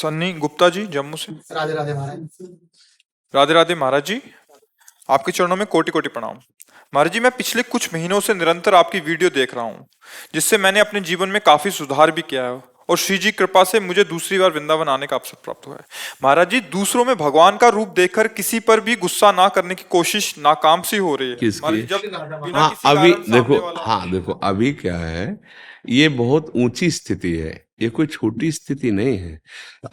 सन्नी गुप्ता जी जम्मू से। राधे राधे महाराज। राधे राधे महाराज जी, आपके चरणों में कोटि कोटि प्रणाम। महाराज जी, मैं पिछले कुछ महीनों से निरंतर आपकी वीडियो देख रहा हूँ, जिससे मैंने अपने जीवन में काफी सुधार भी किया है और श्री जी कृपा से मुझे दूसरी बार वृंदावन आने का अवसर प्राप्त हुआ है। महाराज जी, दूसरों में भगवान का रूप देखकर किसी पर भी गुस्सा ना करने की कोशिश नाकाम सी हो रही है। किसकी? महाराज जी, जब बिना हाँ किसी अभी कारण सामने देखो, वाला- हाँ देखो अभी क्या है, ये बहुत ऊंची स्थिति है, ये कोई छोटी स्थिति नहीं है।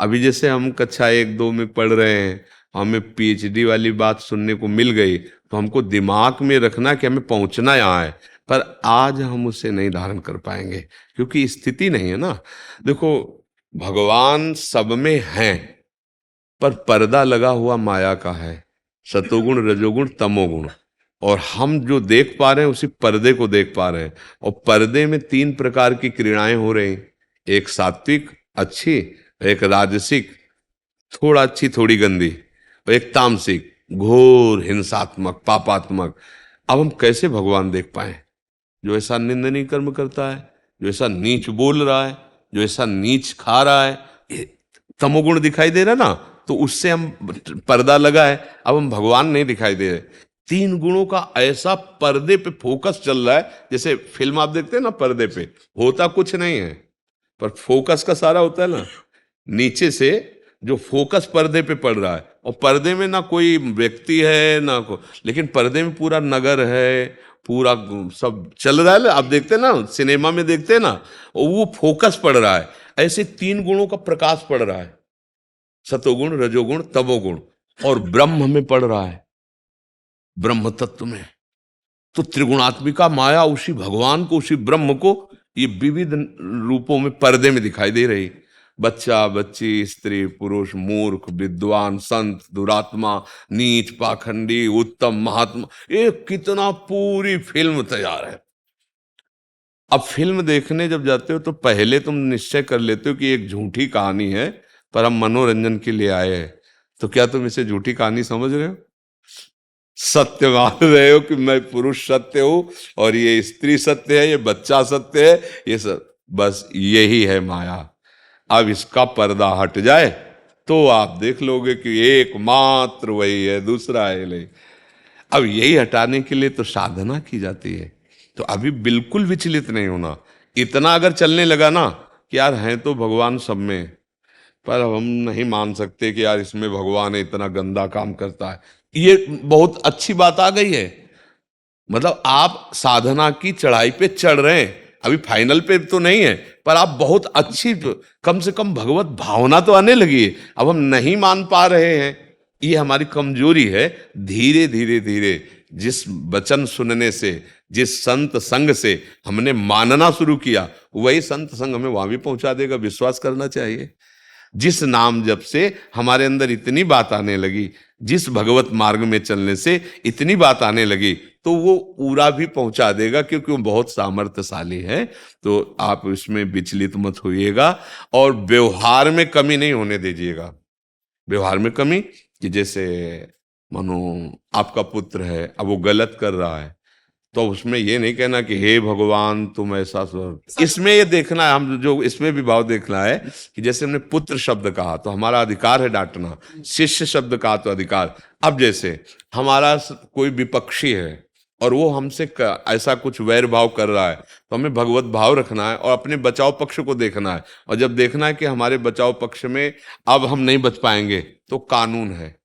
अभी जैसे हम कक्षा 1-2 में पढ़ रहे हैं, हमें पीएचडी वाली बात सुनने को मिल गई, तो हमको दिमाग में रखना कि हमें पहुंचना यहाँ है, पर आज हम उसे नहीं धारण कर पाएंगे क्योंकि स्थिति नहीं है ना। देखो, भगवान सब में हैं, पर पर्दा लगा हुआ माया का है, सतोगुण रजोगुण तमोगुण, और हम जो देख पा रहे हैं उसी पर्दे को देख पा रहे हैं। और पर्दे में 3 प्रकार की क्रीड़ाएं हो रही, एक सात्विक अच्छी, एक राजसिक थोड़ा अच्छी थोड़ी गंदी, और एक तामसिक घोर हिंसात्मक पापात्मक। अब हम कैसे भगवान देख पाए? जो ऐसा निंदनीय कर्म करता है, जो ऐसा नीच बोल रहा है, जो ऐसा नीच खा रहा है, ये तमोगुण दिखाई दे रहा ना, तो उससे हम पर्दा लगा है, अब हम भगवान नहीं दिखाई दे रहे। 3 गुणों का ऐसा पर्दे पे फोकस चल रहा है, जैसे फिल्म आप देखते हैं ना, पर्दे पे होता कुछ नहीं है, पर फोकस का सारा होता है ना, नीचे से जो फोकस पर्दे पे पड़ रहा है, और पर्दे में ना कोई व्यक्ति है ना लेकिन पर्दे में पूरा नगर है, पूरा सब चल रहा है ना, आप देखते हैं ना, सिनेमा में देखते हैं ना, और वो फोकस पड़ रहा है। ऐसे 3 गुणों का प्रकाश पड़ रहा है, सतोगुण रजोगुण तमोगुण, और ब्रह्म में पड़ रहा है, ब्रह्म तत्व में। तो त्रिगुणात्मिका माया उसी भगवान को, उसी ब्रह्म को ये विविध रूपों में पर्दे में दिखाई दे रही। बच्चा बच्ची, स्त्री पुरुष, मूर्ख विद्वान, संत दुरात्मा, नीच पाखंडी, उत्तम महात्मा, ये कितना पूरी फिल्म तैयार है। अब फिल्म देखने जब जाते हो तो पहले तुम निश्चय कर लेते हो कि एक झूठी कहानी है, पर हम मनोरंजन के लिए आए हैं। तो क्या तुम इसे झूठी कहानी समझ रहे हो? सत्य मान रहे हो कि मैं पुरुष सत्य हूं और ये स्त्री सत्य है, ये बच्चा सत्य है, ये सब बस यही है माया। अब इसका पर्दा हट जाए तो आप देख लोगे कि एकमात्र वही है, दूसरा है नहीं। अब यही हटाने के लिए तो साधना की जाती है। तो अभी बिल्कुल विचलित नहीं होना। इतना अगर चलने लगा ना कि यार हैं तो भगवान सब में, पर हम नहीं मान सकते कि यार इसमें भगवान है, इतना गंदा काम करता है, ये बहुत अच्छी बात आ गई है। मतलब आप साधना की चढ़ाई पे चढ़ रहे हैं, अभी फाइनल पे तो नहीं है, पर आप बहुत अच्छी, कम से कम भगवत भावना तो आने लगी है। अब हम नहीं मान पा रहे हैं, ये हमारी कमजोरी है। धीरे धीरे धीरे जिस वचन सुनने से, जिस संत संग से हमने मानना शुरू किया, वही संत संग हमें वहां भी पहुंचा देगा, विश्वास करना चाहिए। जिस नाम जप से हमारे अंदर इतनी बात आने लगी, जिस भगवत मार्ग में चलने से इतनी बात आने लगी, तो वो पूरा भी पहुंचा देगा, क्योंकि वो बहुत सामर्थ्यशाली है। तो आप इसमें विचलित मत होइएगा और व्यवहार में कमी नहीं होने दीजिएगा। व्यवहार में कमी कि जैसे मानो आपका पुत्र है, अब वो गलत कर रहा है, तो उसमें ये नहीं कहना कि हे भगवान तुम ऐसा इसमें ये देखना है, हम जो इसमें भी भाव देखना है कि जैसे हमने पुत्र शब्द कहा तो हमारा अधिकार है डांटना, शिष्य शब्द कहा तो अधिकार। अब जैसे हमारा कोई विपक्षी है और वो हमसे ऐसा कुछ वैर भाव कर रहा है, तो हमें भगवत भाव रखना है और अपने बचाव पक्ष को देखना है। और जब देखना है कि हमारे बचाव पक्ष में अब हम नहीं बच पाएंगे, तो कानून है,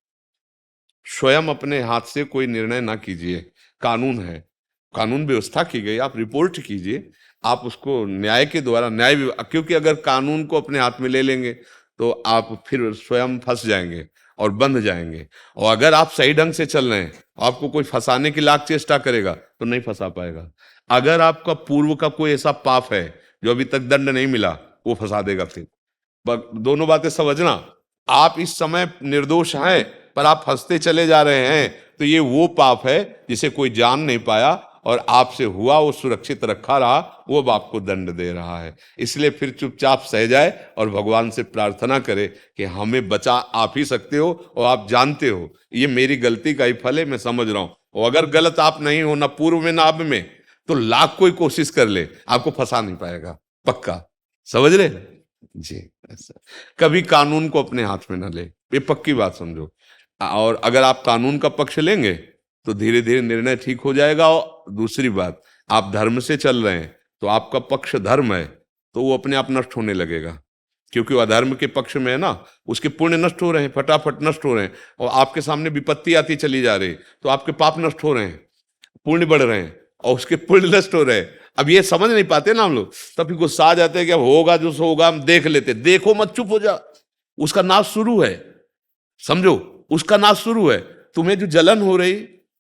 स्वयं अपने हाथ से कोई निर्णय ना कीजिए, कानून है, कानून व्यवस्था की गई, आप रिपोर्ट कीजिए, आप उसको न्याय के द्वारा, न्याय, क्योंकि अगर कानून को अपने हाथ में ले लेंगे तो आप फिर स्वयं फंस जाएंगे और बंध जाएंगे। और अगर आप सही ढंग से चल रहे हैं, आपको कोई फंसाने की लाख चेष्टा करेगा तो नहीं फंसा पाएगा। अगर आपका पूर्व का कोई ऐसा पाप है जो अभी तक दंड नहीं मिला, वो फंसा देगा। फिर दोनों बातें समझना, आप इस समय निर्दोष हैं पर आप फंसते चले जा रहे हैं, तो ये वो पाप है जिसे कोई जान नहीं पाया और आपसे हुआ, वो सुरक्षित रखा रहा, वो बाप को दंड दे रहा है। इसलिए फिर चुपचाप सह जाए और भगवान से प्रार्थना करे कि हमें बचा आप ही सकते हो, और आप जानते हो ये मेरी गलती का ही फल है, मैं समझ रहा हूं। और अगर गलत आप नहीं हो, ना पूर्व में ना अब में, तो लाख कोई कोशिश कर ले, आपको फंसा नहीं पाएगा, पक्का। समझ रहे जी। ऐसा कभी कानून को अपने हाथ में न ले, ये पक्की बात समझो। और अगर आप कानून का पक्ष लेंगे तो धीरे धीरे निर्णय ठीक हो जाएगा। और दूसरी बात, आप धर्म से चल रहे हैं तो आपका पक्ष धर्म है, तो वो अपने आप नष्ट होने लगेगा। क्योंकि वो अधर्म के पक्ष में है ना, उसके पुण्य नष्ट हो रहे हैं, फटाफट नष्ट हो रहे हैं। और आपके सामने विपत्ति आती चली जा रही, तो आपके पाप नष्ट हो रहे हैं, पुण्य बढ़ रहे हैं, और उसके पुण्य नष्ट हो रहे हैं। अब ये समझ नहीं पाते ना हम लोग, तब फिर गुस्सा आ जाते हैं कि अब होगा जो सो होगा, हम देख लेते। देखो मत, चुप हो जा, उसका नाश शुरू है, समझो, उसका नाश शुरू है। तुम्हें जो जलन हो रही,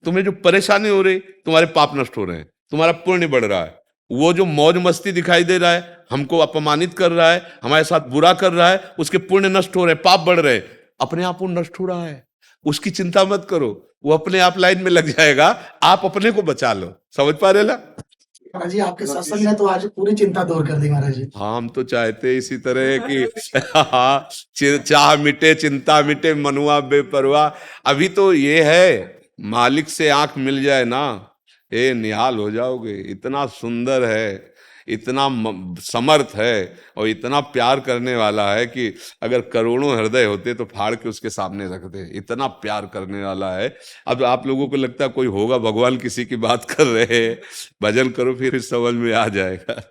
तुम्हें जो परेशानी हो रही, तुम्हारे पाप नष्ट हो रहे हैं, तुम्हारा पुण्य बढ़ रहा है। वो जो मौज मस्ती दिखाई दे रहा है, हमको अपमानित कर रहा है, हमारे साथ बुरा कर रहा है, उसके पुण्य नष्ट हो रहे हैं, पाप बढ़ रहे हैं, अपने आप वो नष्ट हो रहा है। उसकी चिंता मत करो, वो अपने आप लाइन में लग जाएगा। आप अपने को बचा लो। समझ पा रहे ना? महाराज जी आपके सत्संग ने तो आज पूरी चिंता दूर कर दी महाराज जी। हाँ, हम तो चाहते इसी तरह कि हाँ, चाह मिटे चिंता मिटे मनुआ बेपरवाह। अभी तो ये है, मालिक से आंख मिल जाए ना, ये निहाल हो जाओगे। इतना सुंदर है, इतना समर्थ है, और इतना प्यार करने वाला है कि अगर करोड़ों हृदय होते तो फाड़ के उसके सामने रख दे। इतना प्यार करने वाला है। अब आप लोगों को लगता है कोई होगा, भगवान किसी की बात कर रहे हैं, भजन करो फिर समझ में आ जाएगा।